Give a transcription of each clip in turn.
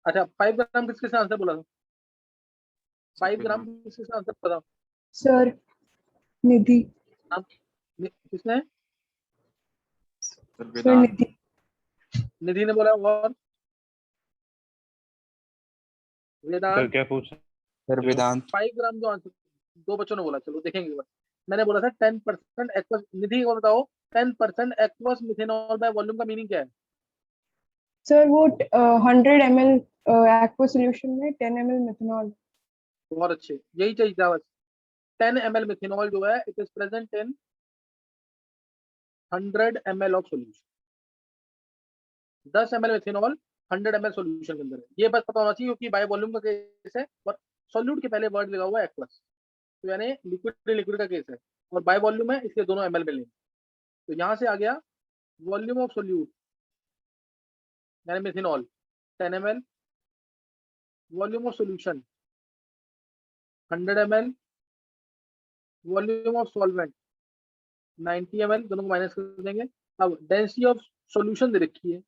अच्छा 5 ग्राम किसके आंसर बोला था? 5 ग्राम वेदांत। किसके आंसर बताओ। सर निधि। आप किसने? सर सर वेदांत। निधि। निधि ने बोला। और सर वेदांत। क्या पूछ सर वेदांत। 5 ग्राम जो आंसर दो बच्चों ने बोला, चलो देखेंगे एक बार। मैंने बोला था 10% एक्वस। निधि को बताओ 10% एक्वस मिथेनॉल बाय वॉल्यूम का मीनिंग क्या है? सर वो 100 ml एक्वा सोल्यूशन में 10 ml मिथेनॉल। बहुत अच्छे, यही चाहिए था बस। 10 ml मिथेनॉल जो है it is present in 100 ml of solution. 10 ml methanol 100 ml solution के अंदर है, ये बस पता होना चाहिए क्योंकि बाय वॉल्यूम का केस है और सॉल्यूट के पहले वर्ड लगा हुआ है एक्वस, तो यानी लिक्विड लिक्विड का केस है और बाय वॉल्यूम है, इसलिए दोनों ml में लेंगे। तो यहाँ से आ गया वॉल्यूम ऑफ सोल्यूट यानी methanol 10 ml, volume of solution 100 ml, volume of solvent 90 ml, दोनों को माइनस कर देंगे। अब डेंसिटी ऑफ सोल्यूशन दे रखी है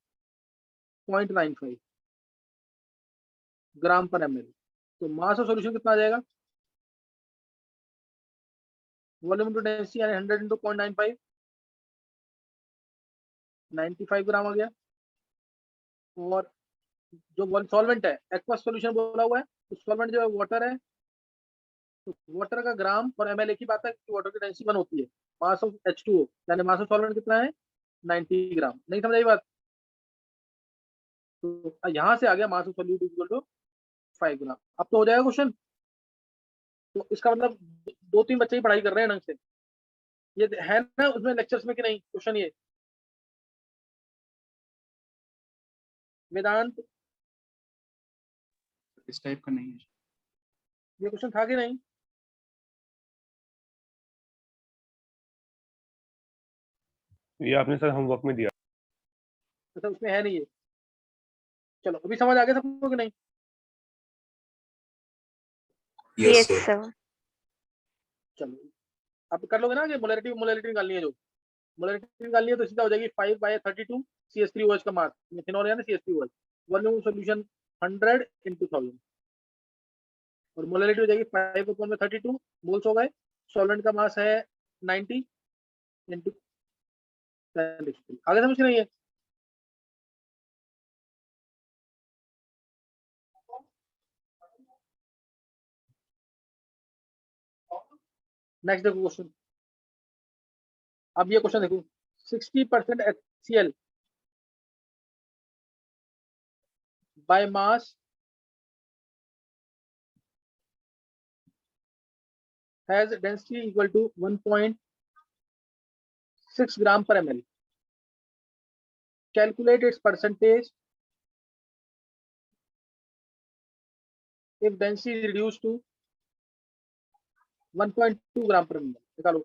0.95 ग्राम पर ml, तो मास ऑफ सोल्यूशन कितना आ जाएगा? वॉल्यूम टू डेंसिटी यानी 100 इंटू 0.95, 95 ग्राम आ गया। और जो सॉल्वेंट है एक्वस सोल्यूशन बोला हुआ है, तो सॉल्वेंट जो है वाटर है, तो वाटर का ग्राम और ml एक ही बात है कि वाटर की डेंसिटी 1 होती है। मास ऑफ H2O यानी मास ऑफ सॉल्वेंट कितना है? 90 ग्राम। नहीं समझ आई बात? तो यहाँ से आ गया mass of solute equal to 5 gram. अब तो हो जाएगा क्वेश्चन। तो इसका मतलब 2-3 बच्चे ही पढ़ाई कर रहे हैं ढंग से, ये है ना उसमें लेक्चर्स में कि नहीं क्वेश्चन ये? वेदांत, इस टाइप का नहीं है। ये क्वेश्चन था कि नहीं? ये आपने सर होमवर्क में दिया। अच्छा उसमें है नहीं ये। चलो अभी समझ आ गया सबको कि नहीं? Yes sir. चलो अब कर लोगे ना कि मोलैरिटी मोलैरिटी निकालनी है, जो मोलैरिटी निकालनी है तो सीधा हो जाएगी 5/32 CH3OH का मास मिथेनॉल यानी CH3OH। वॉल्यूम सॉल्यूशन 100 into 1000 और मोलैरिटी हो जाएगी 5/32 मोल्स हो गए। सॉल्वेंट का मास है 90 into 10^3। आगे समझ नहीं है? नेक्स्ट देखो क्वेश्चन। अब ये क्वेश्चन देखो 60% HCl by mass has density equal to 1.6 gram per ml. Calculate its percentage if density is reduced to 1.2 gram per ml। निकालो।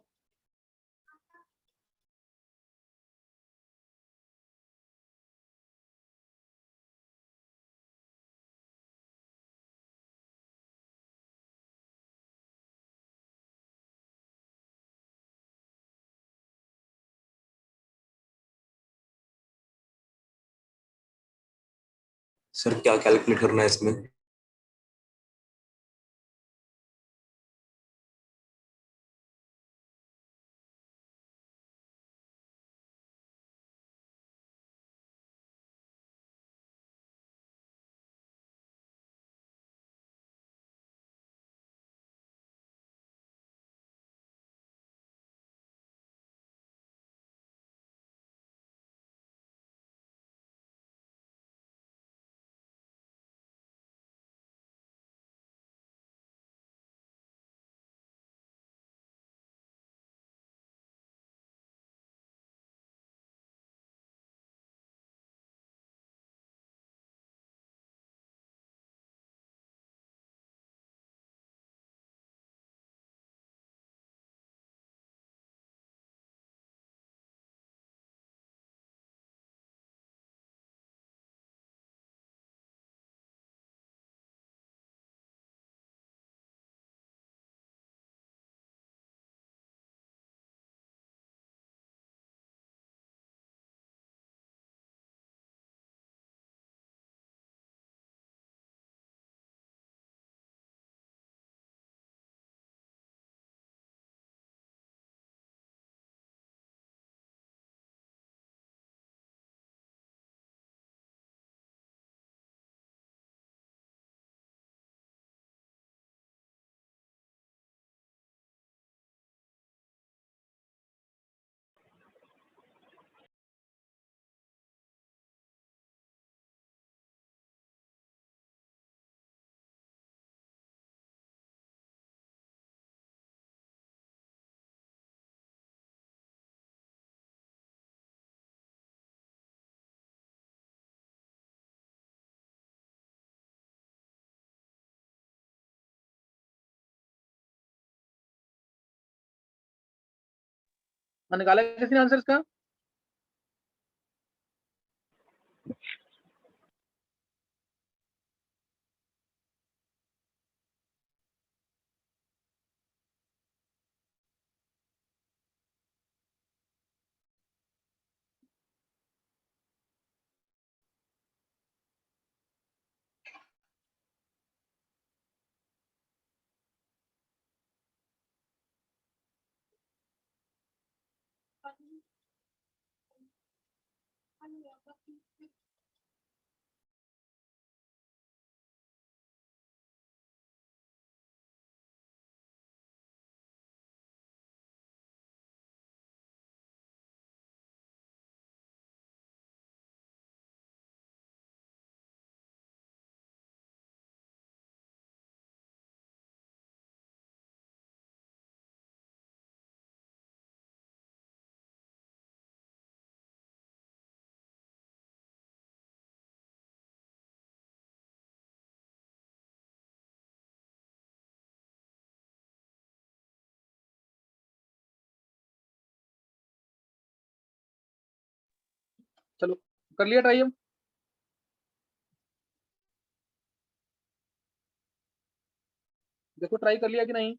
सर क्या कैलकुलेट करना है इसमें? निकाला किसने आंसर इसका? चलो कर लिया ट्राई हम। देखो ट्राई कर लिया कि नहीं।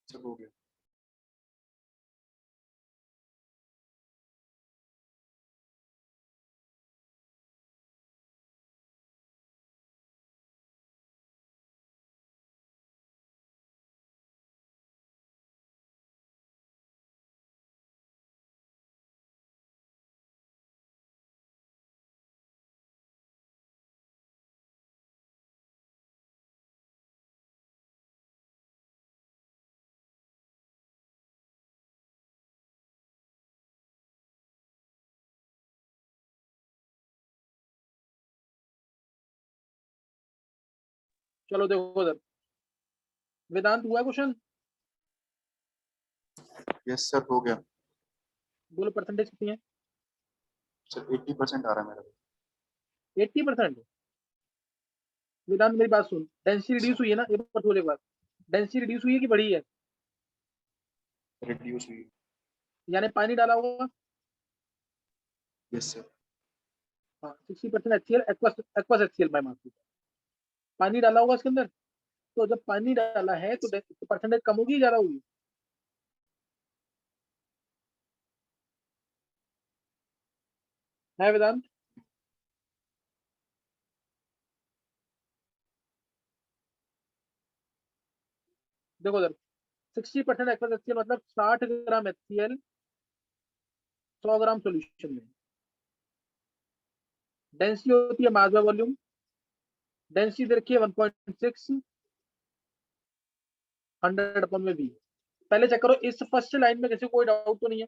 सब हो गया। चलो देखो उधर, वेदांत हुआ क्वेश्चन? यस सर हो गया। बोलो परसेंटेज कितनी है? सर 80% आ रहा है मेरा। 80%। वेदांत मेरी बात सुन, डेंसिटी रिड्यूस हुई है ना, एक बार बोल एक बार, डेंसिटी रिड्यूस हुई है कि बढ़ी है? रिड्यूस हुई। यानी पानी डाला होगा। Yes sir. हाँ 60% HCl, aqueous HCl by mass. पानी डाला होगा इसके अंदर, तो जब पानी डाला है तो परसेंटेज कम होगी ज्यादा होगी? है वेदांत? देखो उधर, 60% एक्वस HCl मतलब 60 ग्राम HCl 100 ग्राम सोल्यूशन में। डेंसिटी होती है मास बाय वॉल्यूम, डेंसिटी दे रखी है 1.6, 100/V। पहले चेक करो इस फर्स्ट लाइन में किसी को कोई डाउट तो नहीं है?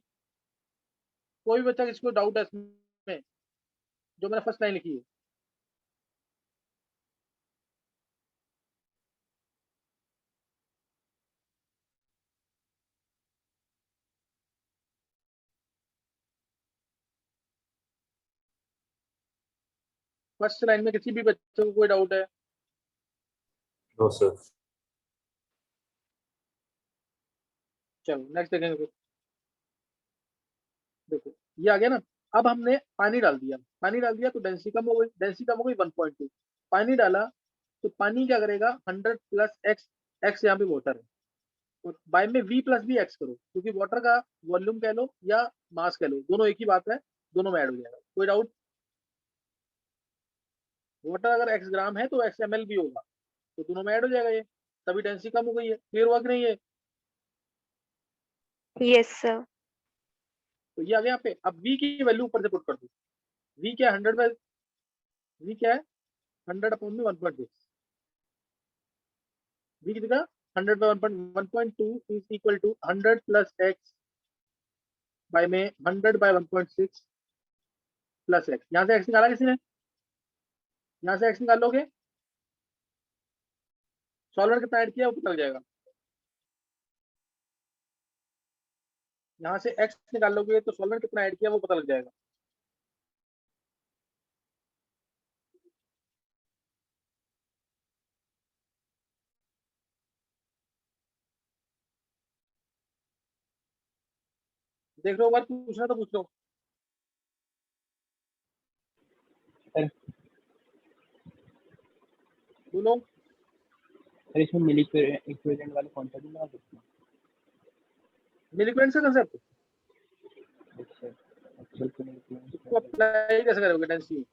कोई भी बच्चा किसी को डाउट है इसमें जो मैंने फर्स्ट लाइन लिखी है? फर्स्ट लाइन में किसी भी बच्चे को कोई डाउट है? No sir. चलो नेक्स्ट देखेंगे फिर। देखो ये आ गया ना। अब हमने पानी डाल दिया, पानी डाल दिया तो डेंसिटी कम हो गई, डेंसिटी कम हो गई 1.2। पानी डाला तो पानी क्या करेगा, 100 + x, x यहाँ पे वाटर है, और बाय में v प्लस बी एक्स करो, क्योंकि वाटर का वॉल्यूम कह लो या मास कह लो, दोनों एक ही बात है, दोनों में ऐड हो जाएगा। कोई डाउट? वाटर अगर x ग्राम है तो x ml भी होगा, तो दोनों में ऐड हो जाएगा ये, तभी डेंसिटी कम हो गई है। क्लियर हुआ कि नहीं है? Yes, sir. तो ये आ गया यहाँ पे। अब v की वैल्यू ऊपर से पुट कर दो। v क्या है 100 बाय, v क्या है 100 अपॉन में 1.6, v कितना 100 by 1.2 is equal to 100 plus x by में 100 बाय 1.6 प्लस x। यहाँ से x निकाला किसी ने? यहाँ से x निकाल लोगे, सॉल्वर कितना ऐड किया वो पता लग जाएगा। यहाँ से x निकाल लोगे तो सॉल्वर कितना ऐड किया वो पता लग जाएगा। देख लो, बार पूछना तो पूछ लो। बोलो। सर इसमें मिल इक्विवेलेंट वाले कौन सा भी लगा सकते हैं? मिलिक्वेंट से कंसेप्ट अच्छा, एक्चुअल तो नहीं इसको अप्लाई कैसे करोगे डेंसिटी?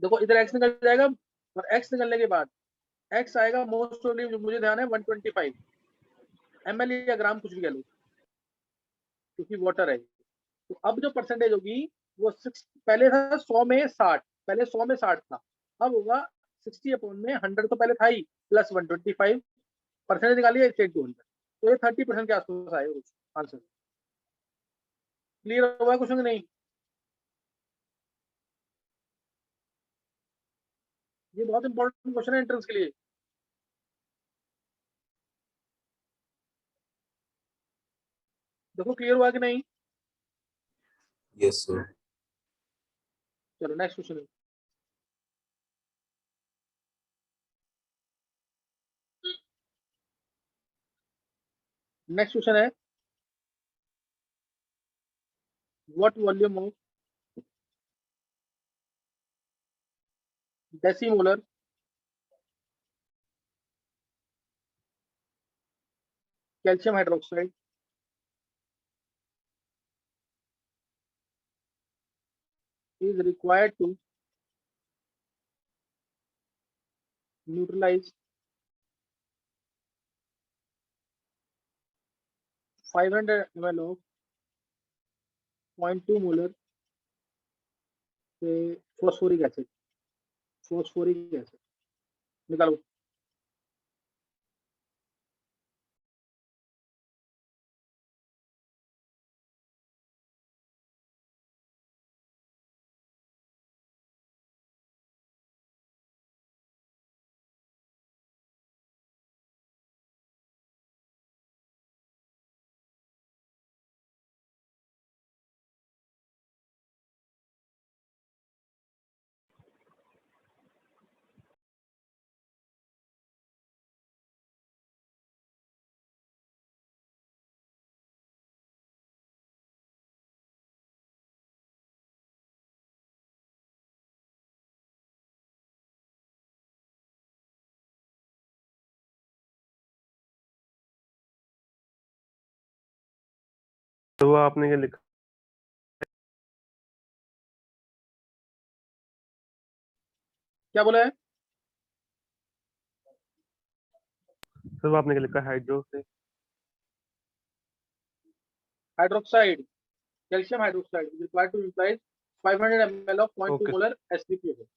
देखो इधर x निकल जाएगा, और x निकलने के बाद x आएगा मोस्ट प्रोबेबली, जो मुझे ध्यान है 125 ml या ग्राम, कुछ भी कह लो, क्योंकि वाटर है। तो अब जो परसेंटेज होगी वो 6, पहले था 100 में 60, पहले 100 में 60 था, अब होगा 60 अपॉन में 100 तो पहले था ही, प्लस 125 परसेंटेज निकालिए 10 to 100, तो ये 30% के आसपास आएगा आंसर। क्लियर हुआ कुछ नहीं? ये बहुत इंपॉर्टेंट क्वेश्चन है एंट्रेंस के लिए। देखो क्लियर हुआ कि नहीं? Yes, sir. चलो नेक्स्ट क्वेश्चन। नेक्स्ट क्वेश्चन है, what volume of decimolar calcium hydroxide is required to neutralize 500 ml of 0.2 molar phosphoric acid, निकालो। तो आपने क्या लिखा? क्या बोला है? सर आपने क्या लिखा? हाइड्रो से hydroxide, calcium hydroxide is required to neutralize 500 ml of 0.2 okay. molar H3PO।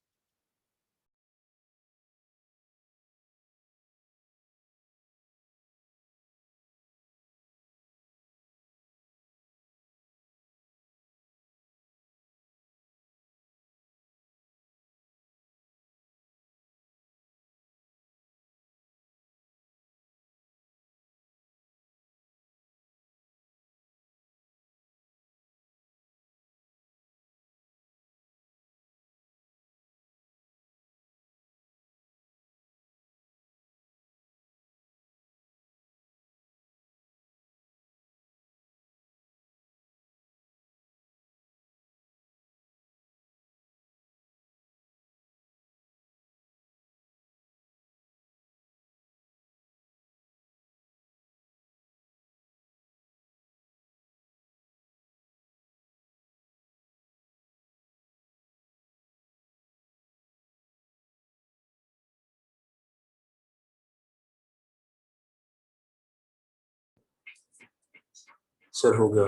Sir हो गया।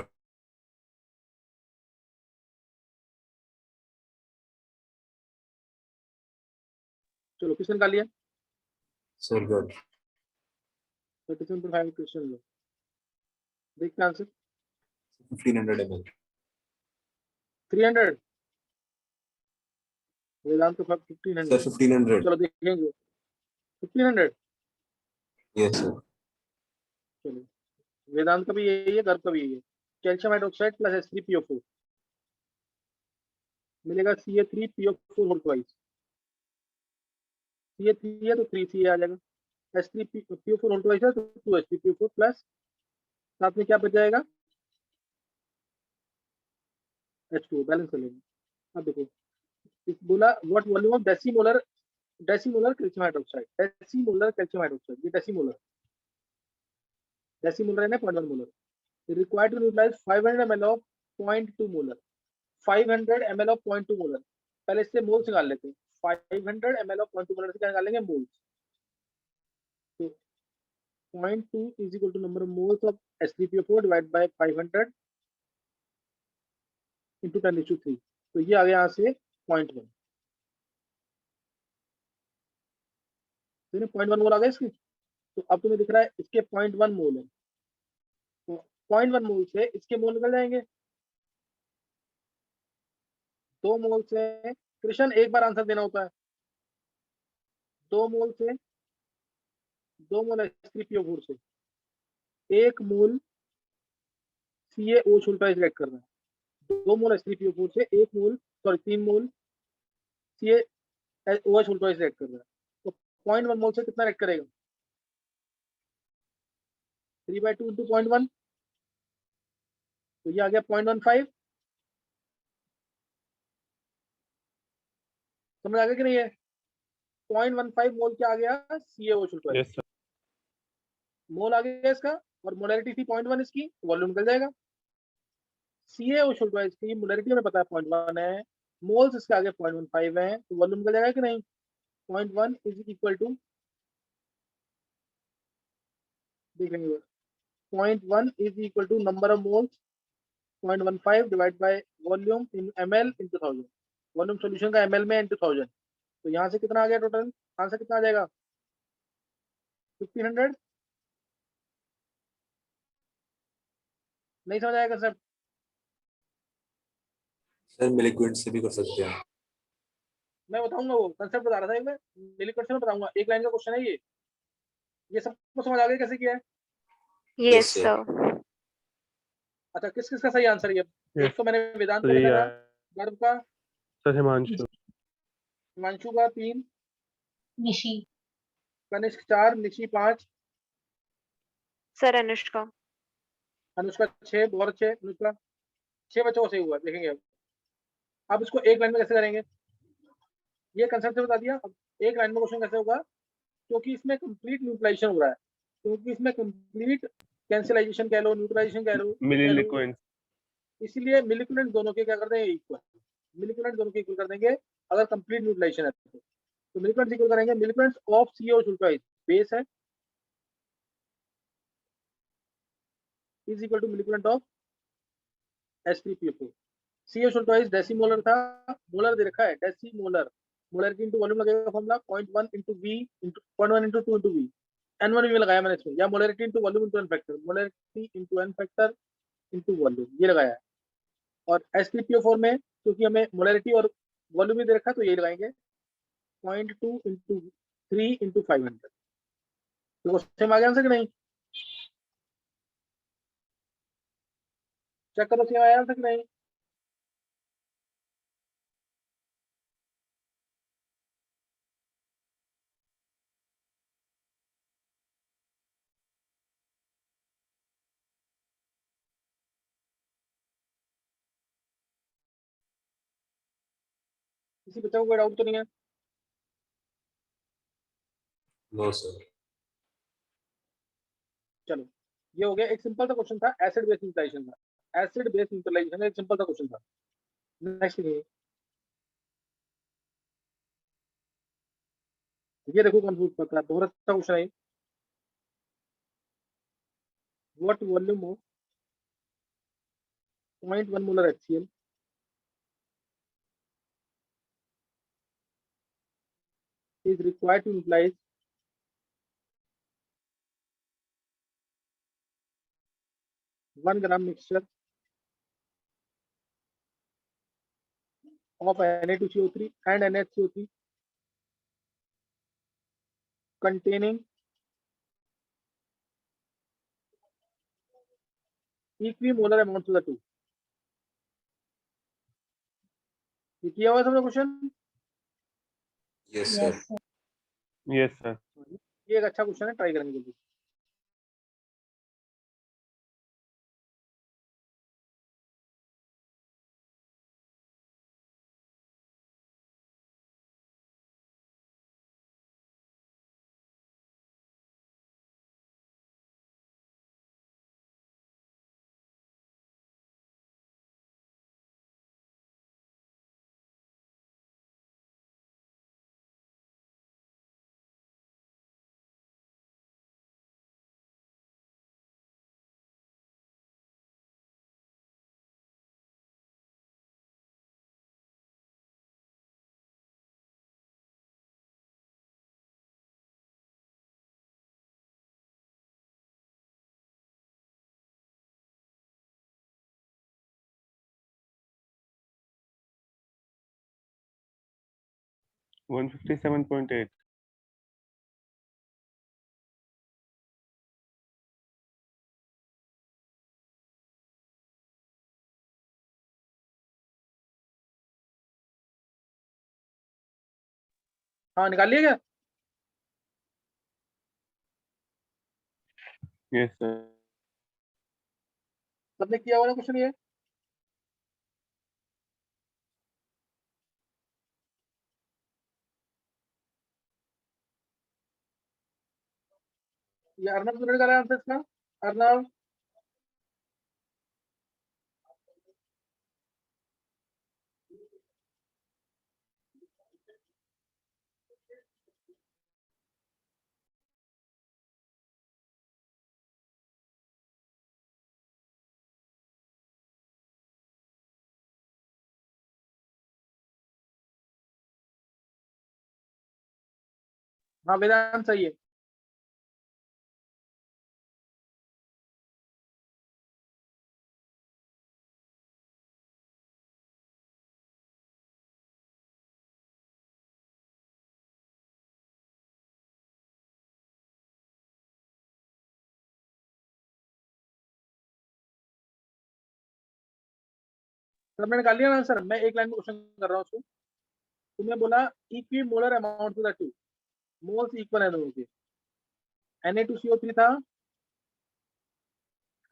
चलो किसने निकाल लिया? सर गॉट 37.5 क्वेश्चन लो, देखते हैं आंसर। 1500 ml। 300, वेदांत तो सर 1500। 1500। चलो देखेंगे 1500। Yes sir. चलो वेदांत का भी यही है, गर्भ का भी यही है। कैल्शियम हाइड्रोक्साइड प्लस H3PO4 मिलेगा Ca3PO4 होल ट्वाइस। Ca3 है तो 3Ca आ जाएगा, H3PO4 होल ट्वाइस है तो 2H3PO4 प्लस साथ में क्या बच जाएगा? H2O, बैलेंस कर लेंगे। अब देखो बोला what volume of decimolar calcium hydroxide, decimolar calcium hydroxide, ये डेसीमोलर है ना 0.1 molar, required to neutralise 500 ml of 0.2 molar, 500 ml of 0.2 molar. पहले इससे मोल्स निकाल लेते हैं। 500 ml ऑफ 0.2 मोलर से क्या निकालेंगे? मोल्स। तो 0.2 is equal to number of moles of H3PO4 divide by 500 into 10⁻3। तो ये आ गया यहाँ से 0.1। 0.1 मोल आ गया इसकी। तो अब तुम्हें दिख रहा है इसके 0.1 मोल है, तो 0.1 मोल से इसके मोल निकल जाएंगे। 2 मोल से कृष्ण एक बार आंसर देना होता है। 2 मोल से 2 मोल H3PO4 से 1 मोल CaOH उल्टा रिएक्ट कर रहा है। 2 मोल H3PO4 से 1 मोल, सॉरी 3 मोल CaOH उल्टा रिएक्ट कर रहा है। तो 0.1 मोल से कितना रिएक्ट करेगा? 3/2 इंटू 0.1, तो ये आ गया 0.15। समझ आ गया कि नहीं है? 0.15 मोल क्या आ गया? CaOH उल्टा। Yes sir. मोल आ गया इसका, और मोलैरिटी थी 0.1 इसकी, वॉल्यूम निकल जाएगा। CaOH उल्टा इसकी मोलैरिटी हमें पता है 0.1 है, मोल्स इसके आगे 0.15 है, तो वॉल्यूम निकल जाएगा कि नहीं? 0.1 इज इक्वल टू, देख लेंगे, 0.1 is equal to number of moles 0.15 divide by volume in ml into 1000। Volume solution का ml में इंटू 1000। तो यहाँ से कितना आ गया टोटल? आंसर कितना आ जाएगा? 1500। नहीं समझ आएगा सर? सर मैं लिक्विड से भी कर सकते हैं। मैं बताऊंगा, वो कंसेप्ट बता रहा था एक, मैं डेली क्वेश्चन में बताऊंगा, एक लाइन का क्वेश्चन है ये सबको समझ आ गया कैसे किया है? Yes, sir। sir. अच्छा किस किस का सही आंसर है? यस एक तो मैंने वेदांत तो का यही लिखा था, आया गर्भ का, सर। हिमांशु। हिमांशु का 3, निशी, कनिष्क 4, निशी 5, Sir Anushka. अनुष्का 6, बहुत अच्छे अनुष्का। 6 बच्चों को सही हुआ, देखेंगे अब इसको एक लाइन में कैसे करेंगे? ये कंसेप्ट से बता दिया। अब एक लाइन में क्वेश्चन कैसे होगा? क्योंकि इसमें कंप्लीट न्यूट्रलाइजेशन हो रहा है, क्योंकि इसमें कंप्लीट कैंसिलाइजेशन कह लो, न्यूट्रलाइजेशन कह मिली लो, लिक्विड। इसलिए मिलिकुलेंट दोनों के क्या कर देंगे? इक्वल। मिलिकुलेंट दोनों के इक्वल कर देंगे अगर कंप्लीट न्यूट्रलाइजेशन है तो मिलिकुलेंट इक्वल करेंगे। मिलिकुलेंट ऑफ CaOH उल्टा बेस है is equal to milliequivalent of H3PO4। CaOH उल्टा डेसीमोलर था, मोलर दे रखा है, डेसीमोलर। मोलर की इंटू वॉल्यूम लगेगा formula 0.1 into V into 0.1 into 2 into V। N1 में लगाया मैंने इसमें, या molarity into volume into n factor, molarity into n factor into volume, ये लगाया है। और H3PO4 में क्योंकि हमें मोलरिटी और वॉल्यूम ही दे रखा है तो ये लगाएंगे 0.2 इंटू 3 इंटू 500। तो सेम आ गया आंसर कि नहीं? चेक करो सेम आया आंसर कि नहीं? किसी बच्चे को कोई डाउट तो नहीं है? No sir. चलो ये हो गया, एक सिंपल सा क्वेश्चन था, एसिड बेस न्यूट्रलाइजेशन का। एसिड बेस न्यूट्रलाइजेशन एक सिंपल सा क्वेश्चन था। नेक्स्ट ये देखो कंफ्यूज करता है, बहुत अच्छा क्वेश्चन है। What volume of 0.1 molar HCl is required to utilize 1 gram mixture of Na2CO3 and NHCO3 containing equimolar amounts of the two. ये किया हुआ है सबने question? Yes, sir. Yes sir. ये एक अच्छा क्वेश्चन है, ट्राई करेंगे जल्दी। वन 157.8। हाँ, निकाल लिया क्या? Yes sir. सबने किया हुआ क्वेश्चन ये? ये अर्नब ने निकाला आंसर इसका। अर्नब, हाँ वेदांत सही है। सबने निकाल लिया आंसर। मैं एक लाइन में क्वेश्चन कर रहा हूँ उसको। तुमने बोला equimolar amount to the two, moles equal है दोनों के। Na2CO3 था,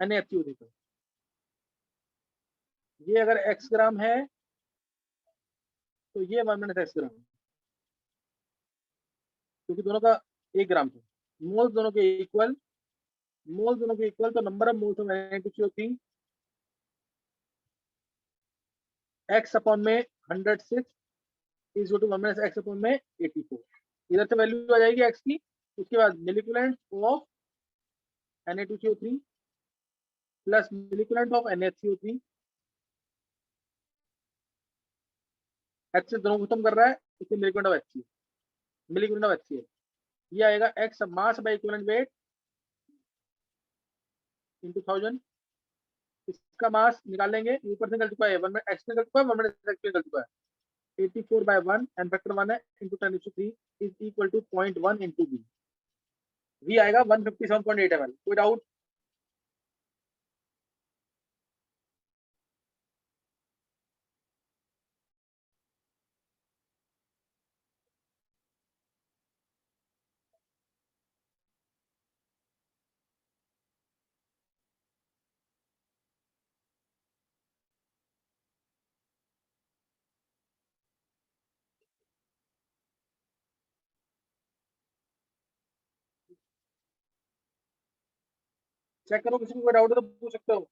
NaHCO3 था। ये अगर x ग्राम है तो ये 1 - x ग्राम, क्योंकि दोनों का 1 ग्राम था। मोल्स दोनों के इक्वल, मोल्स दोनों के इक्वल, तो number of moles of Na2CO3 x upon में 106 इज टू 1 - x अपॉन में 84। इधर से वैल्यू आ जाएगी x की। उसके बाद milliequivalent of Na2CO3 plus milliequivalent of NaHCO3, H से दोनों खत्म कर रहा है, इससे milliequivalent of HCl, milliequivalent of HCl। ये आएगा x mass by equivalent weight into 1000। इसका मास निकाल लेंगे, ऊपर से निकल चुका है 1 x निकल चुका है, 1 x निकल चुका है। 84/1 एंड फैक्टर 1 है into 10⁻³ is equal to 0.1 into v। v आएगा 157.8 ml। कोई डाउट? चेक करो, किसी को कोई डाउट है तो पूछ सकते हो।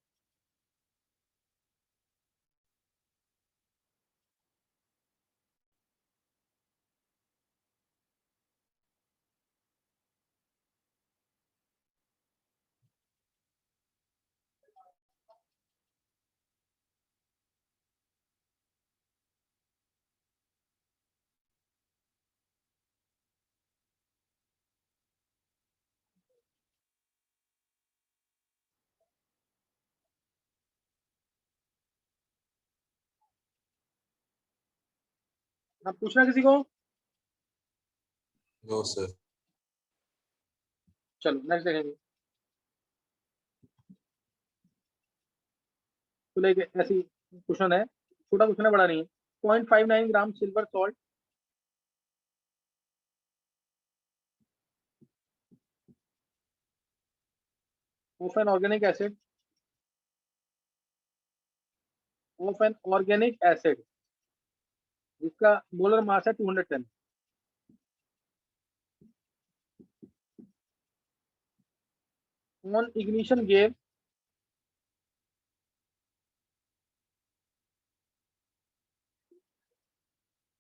अब पूछना किसी को? No, sir. चलो नेक्स्ट देखेंगे। तो लाइक ऐसी क्वेश्चन है, छोटा क्वेश्चन है, बड़ा नहीं है। 0.59 gram silver salt of an organic acid जिसका मोलर मास है 210, on ignition gave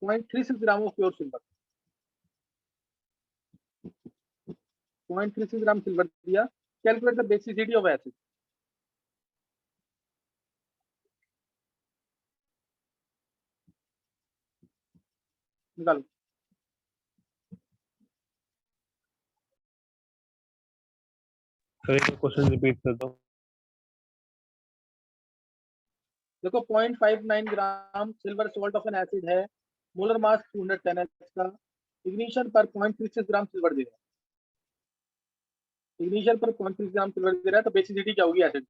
0.36 gram of pure silver. 0.36 gram silver दिया, calculate the basicity of acid. निकालो। सर एक क्वेश्चन रिपीट कर दो। देखो 0.59 gram silver salt of an acid है, molar mass 210 है इसका, इग्निशन पर 0.36 ग्राम सिल्वर दे रहा है, इग्निशन पर 0.36 ग्राम सिल्वर दे रहा है, तो बेसिसिटी क्या होगी एसिड?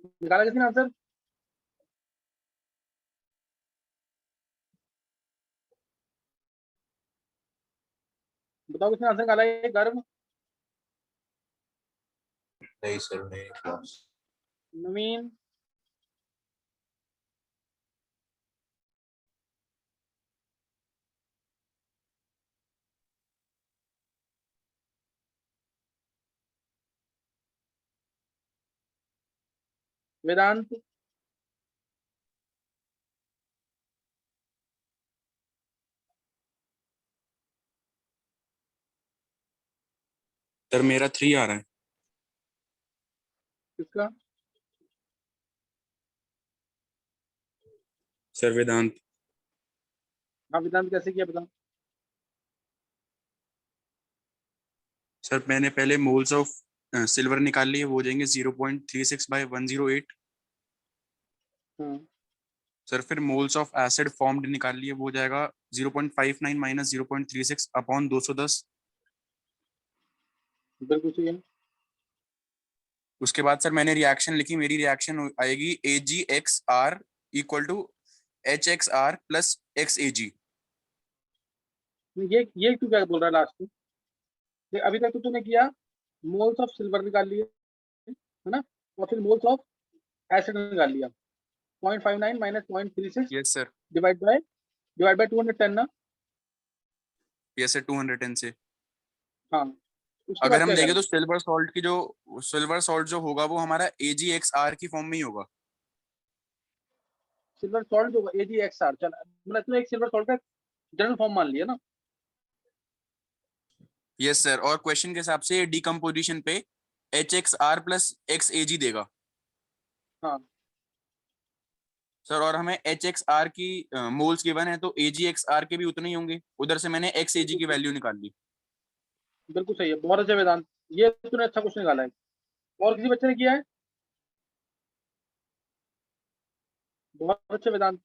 निकाला किसी ने आंसर? बताओ किसने आंसर निकाला है? गर्व, नहीं सर, नहीं क्लास। नवीन, वेदांत, सर मेरा 3 आ रहा है। किसका? सर वेदांत। हाँ वेदांत कैसे किया बताओ? सर मैंने पहले मोल्स ऑफ सिल्वर निकाल लिए, वो हो जाएंगे 0.36/108। हाँ सर फिर मोल्स ऑफ एसिड फॉर्म्ड निकाल लिए, वो हो जाएगा 0.59 माइनस 0.36 अपॉन 210। बिल्कुल सही है। उसके बाद सर मैंने रिएक्शन लिखी, मेरी रिएक्शन आएगी AgXR equal to HXR plus XAg। ये तू क्या बोल रहा है लास्ट में? देख, अभी तक तो तूने किया मोल्स ऑफ सिल्वर निकाल लिए, है ना, और फिर मोल्स ऑफ एसिड निकाल लिया। 0.59 minus 0.36 yes sir. Divide by 210 ना। यस सर 210 से। हाँ उसके अगर बाद हम क्या देखें करें? तो सिल्वर सॉल्ट जो होगा वो हमारा AgXR की फॉर्म में ही होगा। सिल्वर सॉल्ट जो AgXR, चल मतलब तूने एक सिल्वर सॉल्ट का जनरल फॉर्म मान लिया ना। यस सर, और क्वेश्चन के हिसाब से डिकम्पोजिशन पे HXR प्लस XAg देगा हाँ सर। और हमें HXR की मोल्स गिवन है तो AgXR के भी उतने ही होंगे, उधर से मैंने XAg की वैल्यू निकाल ली। बिल्कुल सही है, बहुत अच्छा वेदांत, ये तूने अच्छा क्वेश्चन निकाला है। और किसी बच्चे ने किया है? बहुत अच्छा वेदांत।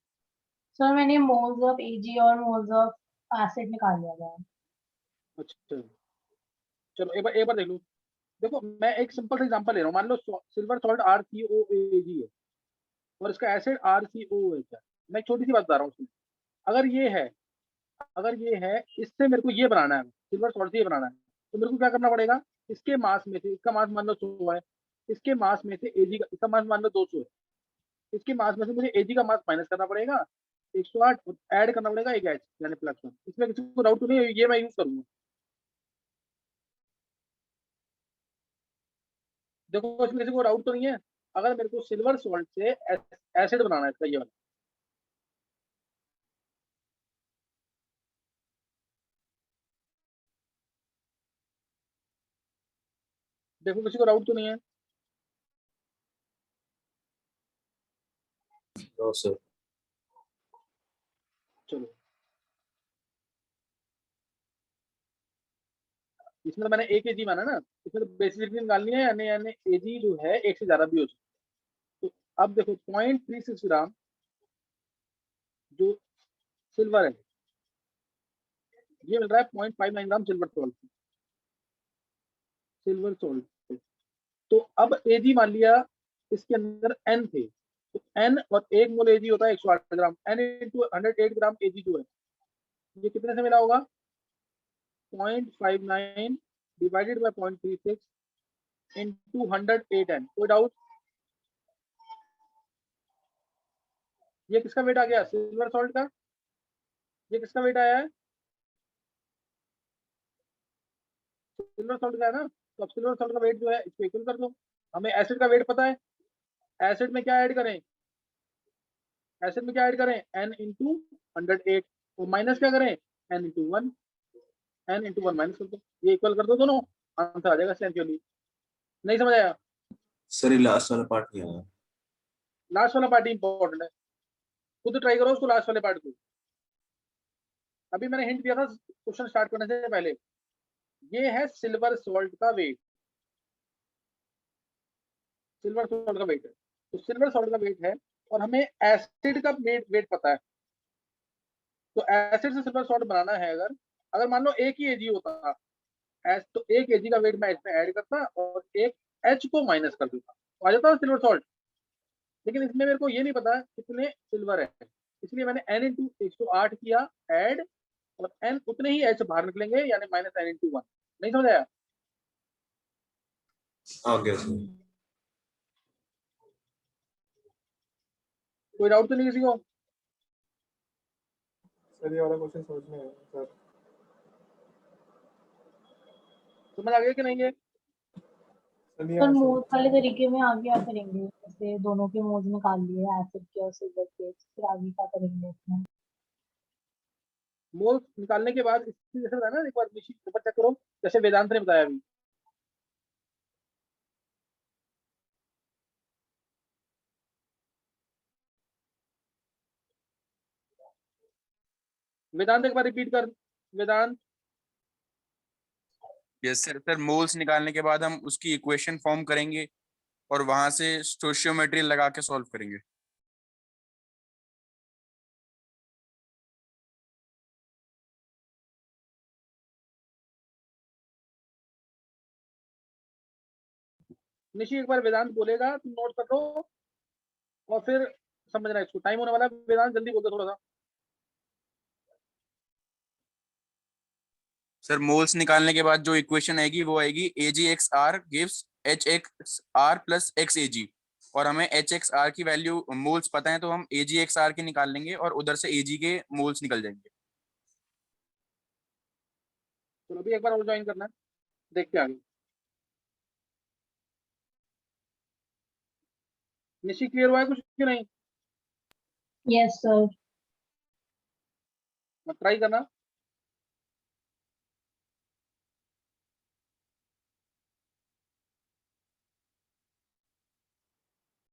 सर मैंने मोल्स ऑफ एजी और मोल्स ऑफ एसिड निकाल लिया था। अच्छा चलो एक बार देख लो। देखो मैं एक सिंपल सा एग्जांपल ले रहा हूँ। मान लो सिल्वर सॉल्ट RCOAG है और इसका एसिड RCOH है। मैं एक छोटी सी बात बता रहा हूँ उसमें। अगर ये है इससे मेरे को ये बनाना है, सिल्वर सॉल्ट से ये बनाना है, तो मेरे को क्या करना पड़ेगा? इसके मास में से, इसका मास मान लो 100 है, इसके मास में से एजी का, इसका मास मान लो 200 है, इसके मास में से मुझे एजी का मास माइनस करना पड़ेगा 108 और ऐड करना पड़ेगा एक एच यानी +1। इसमें किसी को डाउट तो नहीं है? ये मैं यूज करूंगा। देखो इसमें किसी को डाउट तो नहीं है? अगर मेरे को सिल्वर सॉल्ट से एसिड बनाना है इसका ये वाला, देखो किसी को डाउट तो नहीं है? No sir. चलो इसमें तो मैंने एक एजी माना ना, इसमें तो बेसिक निकालनी है, यानी एजी जो है एक से ज्यादा भी हो सकता है। तो अब देखो 0.36 ग्राम जो सिल्वर है, ये मिल रहा है 0.59 ग्राम सिल्वर सॉल्ट। तो अब एजी मान लिया इसके अंदर एन थे, तो एन और 1 मोल एजी होता है 108 ग्राम। एन इंटू 108 ग्राम एजी जो है ये कितने से मिला होगा? 0.59 डिवाइडेड बाय 0.36 इंटू 108 एन। कोई डाउट? ये किसका वेट आ गया? सिल्वर सॉल्ट का। ये किसका वेट आया है? सिल्वर सॉल्ट का है ना। तो अब सिल्वर सॉल्ट का वेट जो है इसको इक्वल कर दो। हमें एसिड का वेट पता है, एसिड में क्या ऐड करें? एसिड में क्या ऐड करें? n इंटू 108 और माइनस क्या करें? n into 1, n into 1 minus कर दो, ये इक्वल कर दो दोनों, आंसर आ जाएगा एसेंशियली। नहीं समझ आया? सर ये लास्ट वाला पार्ट नहीं आया। लास्ट वाला पार्ट इंपॉर्टेंट है, खुद ट्राई करो उसको लास्ट वाले पार्ट को। अभी मैंने हिंट दिया था क्वेश्चन स्टार्ट करने से पहले। ये है सिल्वर सॉल्ट का वेट, सिल्वर सॉल्ट का वेट है, तो सिल्वर सॉल्ट का वेट है और हमें एसिड का वेट पता है। तो एसिड से सिल्वर सॉल्ट बनाना है, अगर अगर मान लो एक ही एजी होता तो एक एजी का वेट मैं इसमें ऐड करता और एक एच को माइनस कर देता, तो आ जाता सिल्वर सॉल्ट। लेकिन इसमें मेरे को ये नहीं पता कितने सिल्वर है, इसलिए मैंने n इंटू 108 किया ऐड, और n उतने ही h बाहर निकलेंगे, यानी -n इंटू 1। नहीं समझ आया? आ गया सर। कोई डाउट तो नहीं किसी को? सर ये वाला क्वेश्चन समझ में आया सर। समझ आ गया कि नहीं है? सर ये पर आंसर मोल्स वाले तरीके में आगे क्या करेंगे, जैसे दोनों के मोल्स निकाल लिए एसिड के और सिल्वर के, फिर आगे क्या करेंगे इसमें? मोल्स निकालने के बाद इसकी जैसे बताया ना, एक बार निशी पेपर चेक करो, जैसे वेदांत ने बताया अभी। वेदांत एक बार रिपीट कर, Vedant. Yes sir. Sir moles निकालने के बाद हम उसकी इक्वेशन फॉर्म करेंगे और वहां से स्टोइचियोमेट्री लगा के सॉल्व करेंगे। निशी एक बार वेदांत बोलेगा, तुम नोट कर लो और फिर समझना इसको, टाइम होने वाला है। वेदांत जल्दी बोल दो थोड़ा सा। सर मोल्स निकालने के बाद जो इक्वेशन आएगी वो आएगी AgXR gives HXR plus XAg, और हमें HXR की वैल्यू मोल्स पता है, तो हम AgXR की निकाल लेंगे और उधर से Ag के मोल्स निकल जाएंगे। चलो अभी एक बार और ज्वाइन करना है, देखते हैं आगे। निशी क्लियर हुआ है कुछ कि नहीं? Yes sir. ट्राई करना।